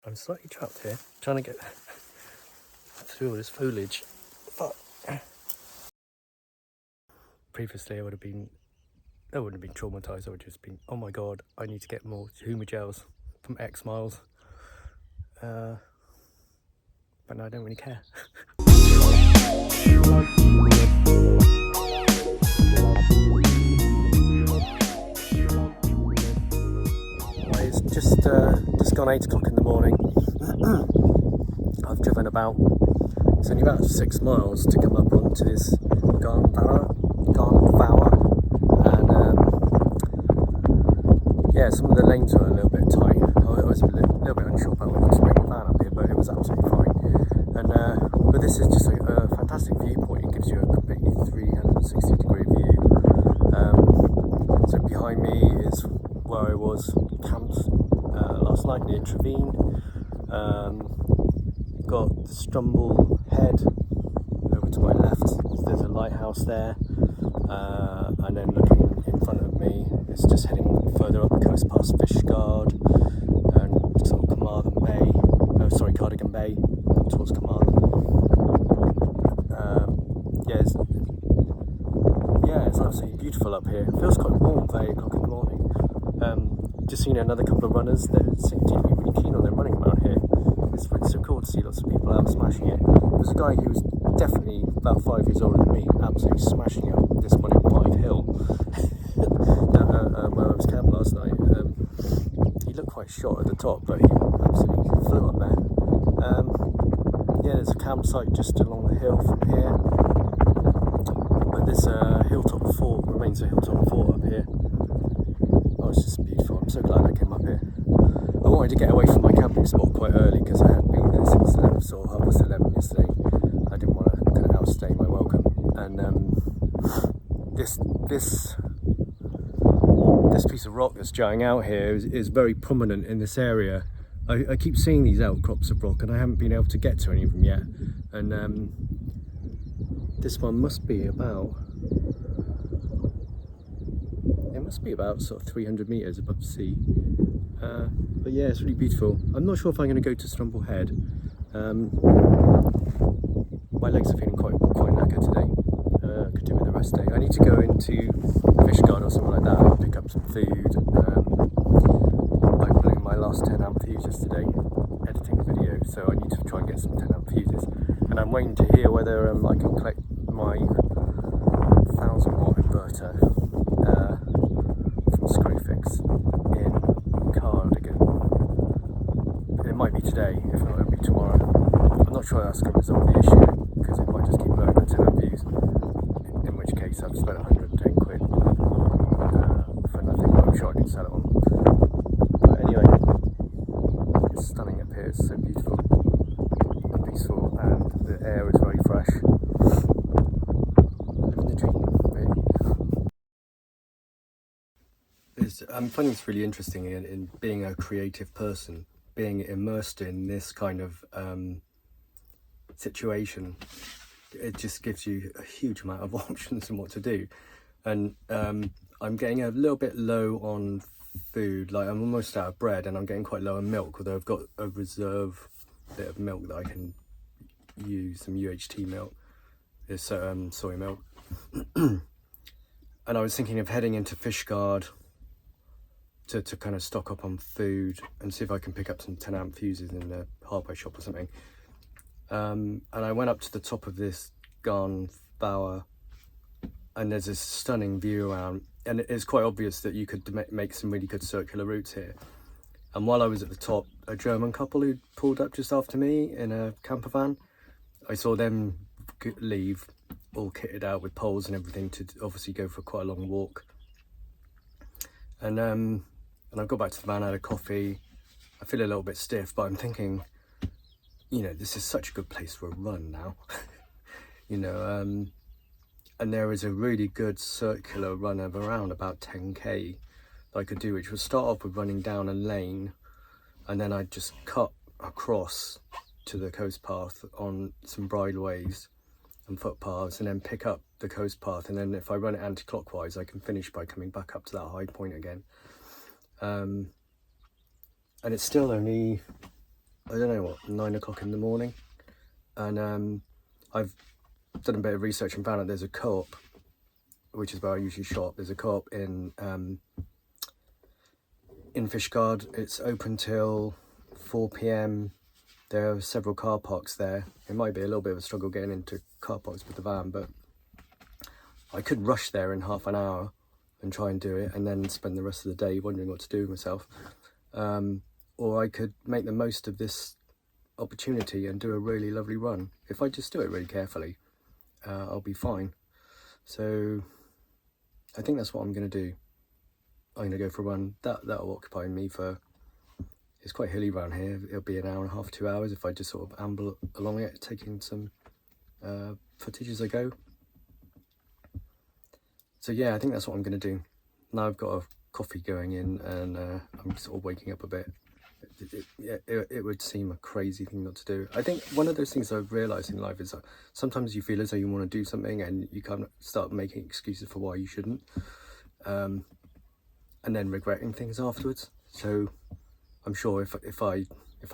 I'm slightly trapped here, trying to get through all this foliage. But previously I wouldn't have been traumatized. I would have just been, oh my god, I need to get more humour gels from X miles. But now I don't really care. It's just gone 8 o'clock in the morning. I've driven about, it's only about 6 miles to come up onto this Garn Fawr, and yeah, some of the lanes were a little bit tight. I was a little bit unsure about whether to bring the van up here, but it was absolutely fine. And but this is just a fantastic viewpoint. It gives you a completely 360-degree view. So behind me is where I was camped last night near Trevine. Got Strumble Head over to my left. There's a lighthouse there, and then looking in front of me, it's just heading further up the coast past Fishguard and sort of Cardigan Bay up towards Carmarthen. It's absolutely beautiful up here. It feels quite warm for 8 o'clock in the morning. Just seen another couple of runners that seem to be really keen on their running around here. It's so cool to see lots of people out smashing it. There's a guy who was definitely about 5 years older than me, absolutely smashing up this 105 hill where I was camped last night. He looked quite short at the top, but he absolutely flew up there. There's a campsite just along the hill from here, but this hilltop fort remains a hilltop fort up here. Oh, it's just beautiful. I'm so glad I came up here. I wanted to get away from my camping spot quite early because I hadn't been there since 11 yesterday. I didn't want to kind of outstay my welcome. And this piece of rock that's jutting out here is very prominent in this area. I keep seeing these outcrops of rock and I haven't been able to get to any of them yet. And this one must be about sort of 300 metres above the sea. But yeah, it's really beautiful. I'm not sure if I'm going to go to Strumble Head. My legs are feeling quite knackered today. Could do with the rest day. I need to go into Fishguard or something like that and pick up some food. I blew my last 10 amp fuses today, editing a video, so I need to try and get some 10 amp fuses. And I'm waiting to hear whether I can collect my 1000 watt inverter from Screwfix in Cardigan. It might be today, if not it'll be tomorrow. I'm not sure that's going to resolve the issue because it might just keep blowing at 10 amp fuse, in which case I've spent 110 quid for nothing, but I'm sure I can sell it on. But anyway, it's stunning up here, it's so beautiful and peaceful, and the air is very fresh. Living the dream, really. I'm finding this really interesting in being a creative person, being immersed in this kind of situation. It just gives you a huge amount of options and what to do. And I'm getting a little bit low on food, like I'm almost out of bread, and I'm getting quite low on milk, although I've got a reserve bit of milk that I can use, some UHT milk, this soy milk. And I was thinking of heading into Fishguard to kind of stock up on food and see if I can pick up some 10 amp fuses in the hardware shop or something. And I went up to the top of this Garn Fawr, and there's this stunning view around, and it's quite obvious that you could make some really good circular routes here. And while I was at the top, a German couple who pulled up just after me in a camper van, I saw them leave all kitted out with poles and everything to obviously go for quite a long walk. And I got back to the van, I had a coffee. I feel a little bit stiff, but I'm thinking, this is such a good place for a run now. And there is a really good circular run of around about 10k that I could do, which would start off with running down a lane, and then I'd just cut across to the coast path on some bridleways and footpaths, and then pick up the coast path, and then if I run it anti-clockwise I can finish by coming back up to that high point again. And it's still only I don't know what, 9 o'clock in the morning, and I've done a bit of research and found out there's a co-op, which is where I usually shop. There's a co-op in Fishguard. It's open till 4 p.m. There are several car parks there. It might be a little bit of a struggle getting into car parks with the van, but I could rush there in half an hour and try and do it, and then spend the rest of the day wondering what to do with myself. Or I could make the most of this opportunity and do a really lovely run. If I just do it really carefully, I'll be fine. So I think that's what I'm going to do. I'm going to go for a run. That'll occupy me for, it's quite hilly around here. It'll be an hour and a half, 2 hours if I just sort of amble along it, taking some footage as I go. So yeah, I think that's what I'm going to do. Now I've got a coffee going in, and I'm sort of waking up a bit. It would seem a crazy thing not to do. I think one of those things I've realised in life is that sometimes you feel as though you want to do something and you kind of start making excuses for why you shouldn't, and then regretting things afterwards. So I'm sure if I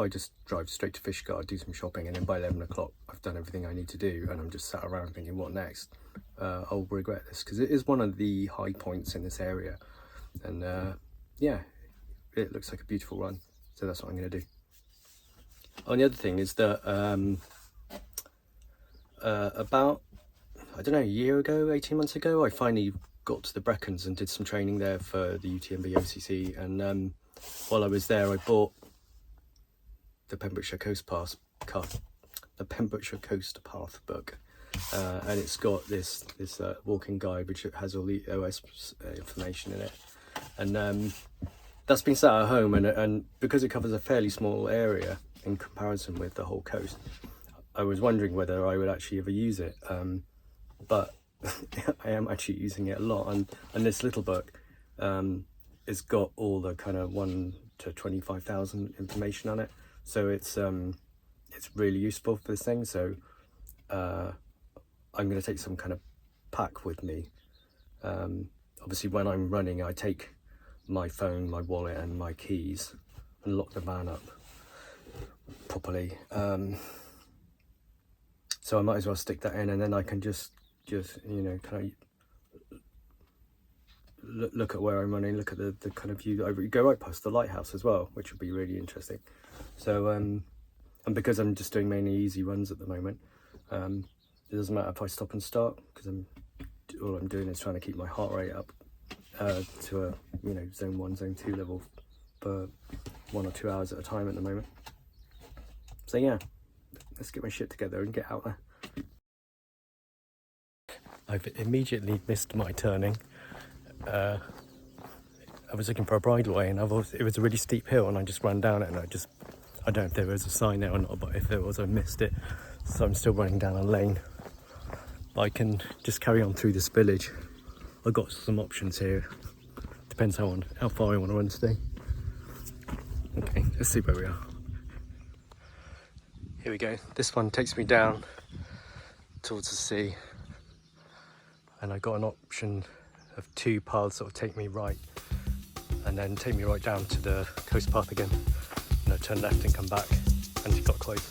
just drive straight to Fishguard, do some shopping, and then by 11 o'clock I've done everything I need to do, and I'm just sat around thinking what next, I'll regret this, because it is one of the high points in this area, and yeah, it looks like a beautiful run. So that's what I'm going to do. Oh, and the other thing is that about, I don't know, a year ago, 18 months ago, I finally got to the Brecons and did some training there for the UTMB OCC. And while I was there, I bought the Pembrokeshire Coast Path book, and it's got this walking guide which has all the OS information in it, and that's been sat at home, and because it covers a fairly small area in comparison with the whole coast, I was wondering whether I would actually ever use it, but I am actually using it a lot, and this little book has got all the kind of 1 to 25,000 information on it, so it's really useful for this thing. So I'm going to take some kind of pack with me. Obviously when I'm running, I take my phone, my wallet and my keys and lock the van up properly, so I might as well stick that in, and then I can just you know, kind of look at where I'm running, look at the kind of view. I go right past the lighthouse as well, which would be really interesting. So and because I'm just doing mainly easy runs at the moment, it doesn't matter if I stop and start, because all I'm doing is trying to keep my heart rate up to a, you know, zone 1, zone 2 level for 1 or 2 hours at a time at the moment. So yeah, let's get my shit together and get out there. I've immediately missed my turning. I was looking for a bridleway, and it was a really steep hill, and I just ran down it, and I don't know if there was a sign there or not, but if there was, I missed it. So I'm still running down a lane. I can just carry on through this village. I've got some options here. Depends how far I want to run today. Okay, let's see where we are. Here we go. This one takes me down towards the sea, and I got an option of 2 paths that will take me right and then take me right down to the coast path again, and I turn left and come back anti-clockwise.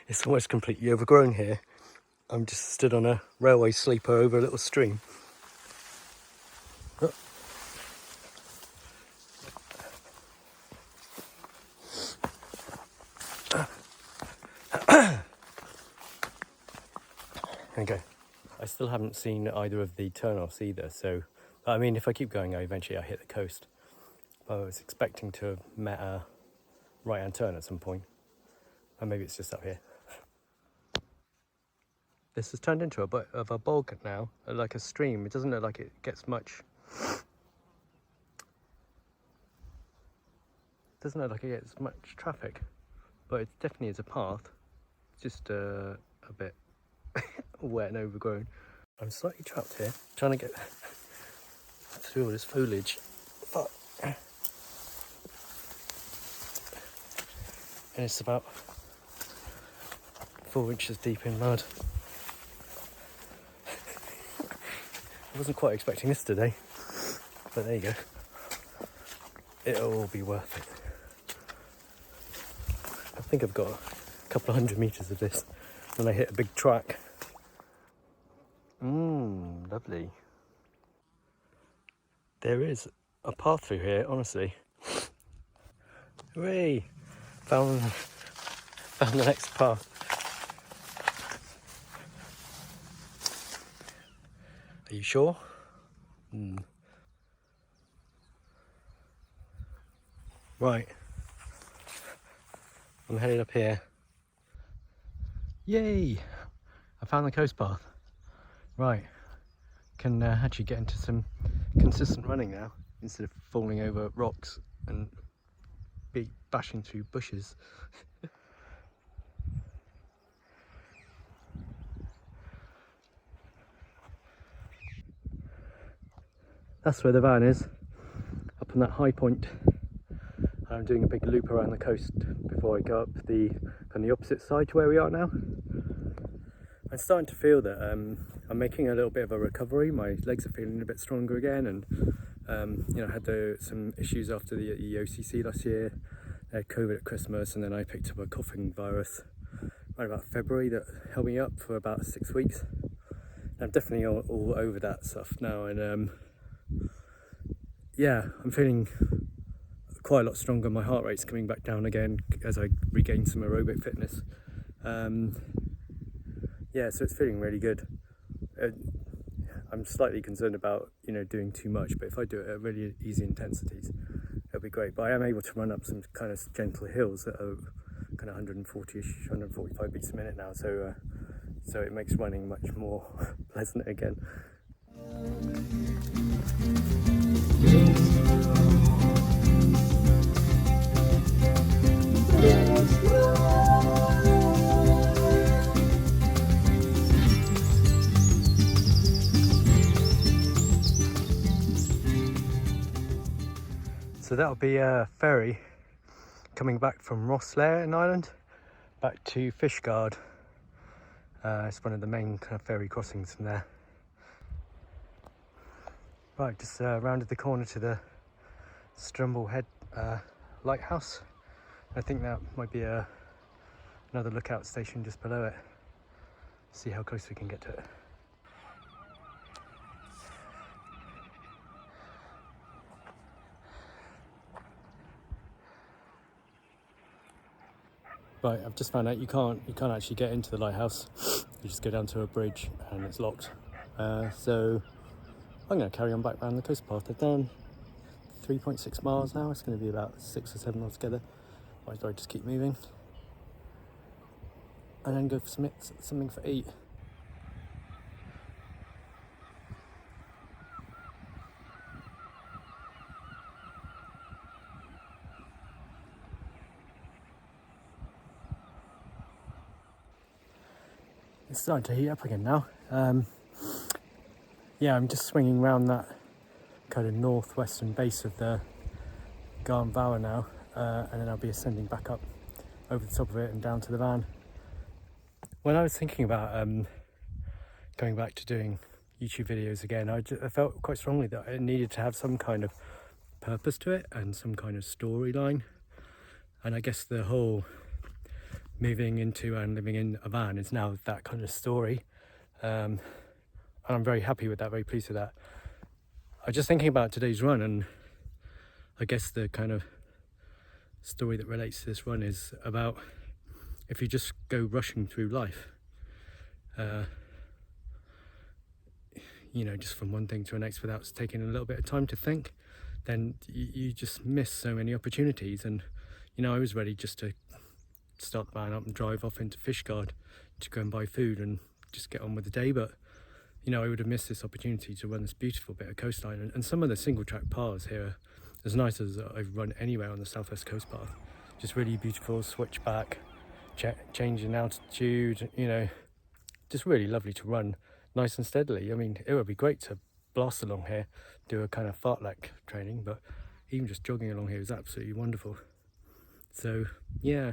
It's almost completely overgrown here. I'm just stood on a railway sleeper over a little stream. Okay. I still haven't seen either of the turn-offs either, so I mean, if I keep going, eventually I'll hit the coast. I was expecting to have met a right-hand turn at some point, and maybe it's just up here. This has turned into a bit of a bog now, like a stream. It doesn't look like it gets much. Doesn't look like it gets much traffic, but it definitely is a path. It's just a bit wet and overgrown. I'm slightly trapped here, trying to get through all this foliage. But, and it's about 4 inches deep in mud. I wasn't quite expecting this today, but there you go. It'll all be worth it. I think I've got a couple of 100 meters of this when I hit a big track. Lovely. There is a path through here, honestly. Hooray! Found the next path. Are you sure? Right. I'm headed up here. Yay! I found the coast path. Right. Can actually get into some consistent running now instead of falling over rocks and bashing through bushes. That's where the van is, up on that high point. I'm doing a big loop around the coast before I go up on the opposite side to where we are now. I'm starting to feel that I'm making a little bit of a recovery. My legs are feeling a bit stronger again, and you know, I had some issues after the OCC last year. I had COVID at Christmas, and then I picked up a coughing virus right about February that held me up for about 6 weeks. I'm definitely all over that stuff now, and yeah, I'm feeling quite a lot stronger. My heart rate's coming back down again as I regain some aerobic fitness. Yeah, so it's feeling really good. I'm slightly concerned about, you know, doing too much, but if I do it at really easy intensities, it'll be great. But I am able to run up some kind of gentle hills that are kind of 140-ish, 145 beats a minute now, so it makes running much more pleasant again. So that'll be a ferry coming back from Rosslare in Ireland back to Fishguard. It's one of the main kind of ferry crossings from there. Right, just rounded the corner to the Strumble Head lighthouse. I think that might be another lookout station just below it. See how close we can get to it. Right, I've just found out you can't actually get into the lighthouse. You just go down to a bridge and it's locked. So I'm going to carry on back around the coast path. I've done 3.6 miles now. It's going to be about 6 or 7 altogether. Might as well just keep moving and then go for something for eat. It's starting to heat up again now. Yeah, I'm just swinging around that kind of northwestern base of the Garn Fawr now, and then I'll be ascending back up over the top of it and down to the van. When I was thinking about going back to doing YouTube videos again, I felt quite strongly that it needed to have some kind of purpose to it and some kind of storyline. And I guess the whole moving into and living in a van is now that kind of story. And I'm very happy with that, very pleased with that. I was just thinking about today's run, and I guess the kind of story that relates to this run is about if you just go rushing through life, you know, just from one thing to the next without taking a little bit of time to think, then you just miss so many opportunities. And you know, I was ready just to start the van up and drive off into Fishguard to go and buy food and just get on with the day, but you know, I would have missed this opportunity to run this beautiful bit of coastline. And some of the single track paths here are as nice as I've run anywhere on the Southwest Coast Path. Just really beautiful, switchback, change in altitude, you know, just really lovely to run nice and steadily. I mean, it would be great to blast along here, do a kind of fartlek training, but even just jogging along here is absolutely wonderful. So yeah,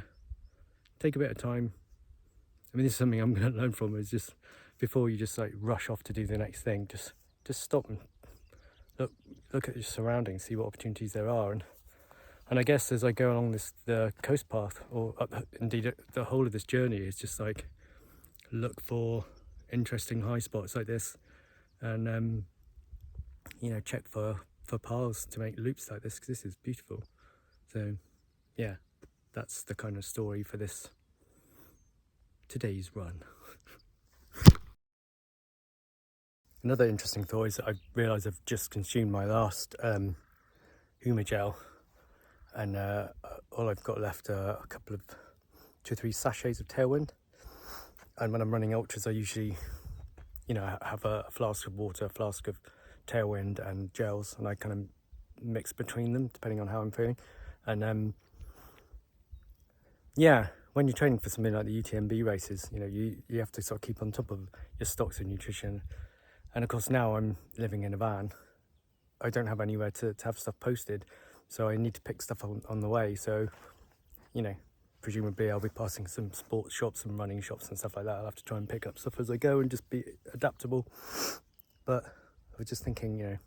take a bit of time. I mean, this is something I'm going to learn from, is just before you just like rush off to do the next thing, just stop and look at your surroundings, see what opportunities there are. And I guess as I go along the coast path, or indeed the whole of this journey, is just like look for interesting high spots like this, and you know, check for paths to make loops like this, because this is beautiful. So yeah, that's the kind of story for today's run. Another interesting thought is that I realise I've just consumed my last Huma gel, and all I've got left are a couple of 2 or 3 sachets of Tailwind. And when I'm running ultras, I usually, you know, have a flask of water, a flask of Tailwind and gels, and I kind of mix between them depending on how I'm feeling. And yeah, when you're training for something like the UTMB races, you know, you have to sort of keep on top of your stocks of nutrition. And of course, now I'm living in a van. I don't have anywhere to have stuff posted, so I need to pick stuff on the way. So, you know, presumably I'll be passing some sports shops and running shops and stuff like that. I'll have to try and pick up stuff as I go and just be adaptable. But I was just thinking, you know,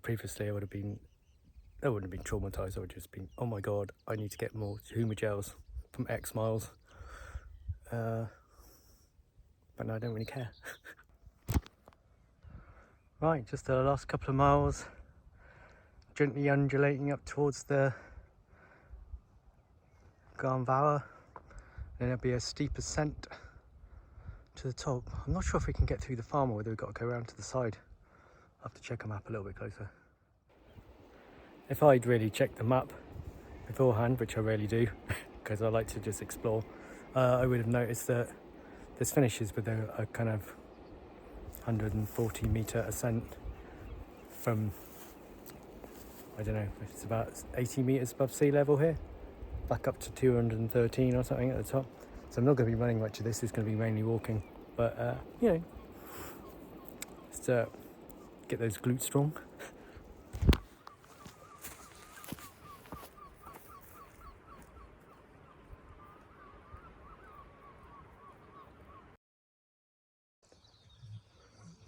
previously I wouldn't have been traumatized. I would have just been, oh my God, I need to get more Huma gels from X miles. But no, I don't really care. Right, just the last couple of miles, gently undulating up towards the Garn Fawr, then there'll be a steep ascent to the top. I'm not sure if we can get through the farm or whether we've got to go around to the side. I'll have to check the map a little bit closer. If I'd really checked the map beforehand, which I rarely do, because I like to just explore, I would have noticed that this finishes with a kind of 140 metre ascent from, I don't know, it's about 80 metres above sea level here, back up to 213 or something at the top. So I'm not going to be running much of this, it's going to be mainly walking, but you know, just get those glutes strong.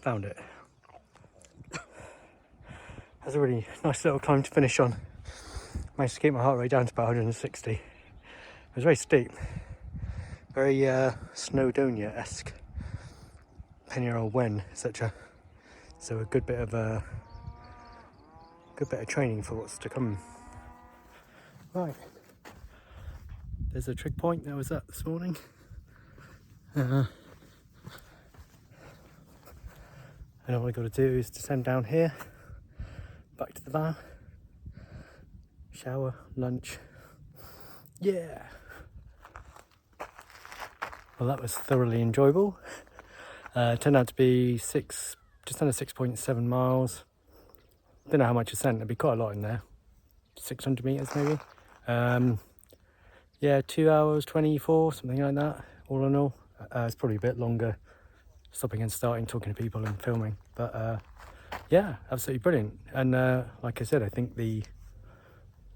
Found it. That's a really nice little climb to finish on. Managed to keep my heart rate down to about 160. It was very steep, very Snowdonia-esque, Pennyroyal Wen, etc. So a good bit of training for what's to come. Right, there's a trig point that was at this morning. And all I got to do is descend down here, back to the van, shower, lunch. Yeah. Well, that was thoroughly enjoyable. Turned out to be just under 6.7 miles. Don't know how much ascent. There'd be quite a lot in there. 600 meters maybe. Yeah, 2 hours 24, something like that. All in all, it's probably a bit longer. Stopping and starting, talking to people and filming, but yeah, absolutely brilliant. And like I said, I think the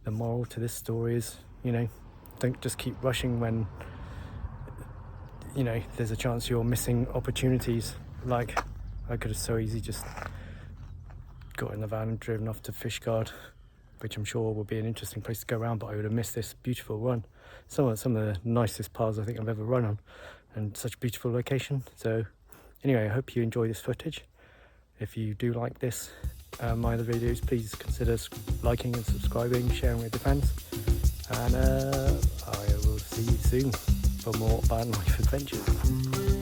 moral to this story is, you know, don't just keep rushing when, you know, there's a chance you're missing opportunities. Like, I could have so easily just got in the van and driven off to Fishguard, which I'm sure will be an interesting place to go around, but I would have missed this beautiful run. Some of the nicest paths I think I've ever run on, and such a beautiful location. So anyway, I hope you enjoy this footage. If you do like this, my other videos, please consider liking and subscribing, sharing with your friends, and I will see you soon for more van life adventures.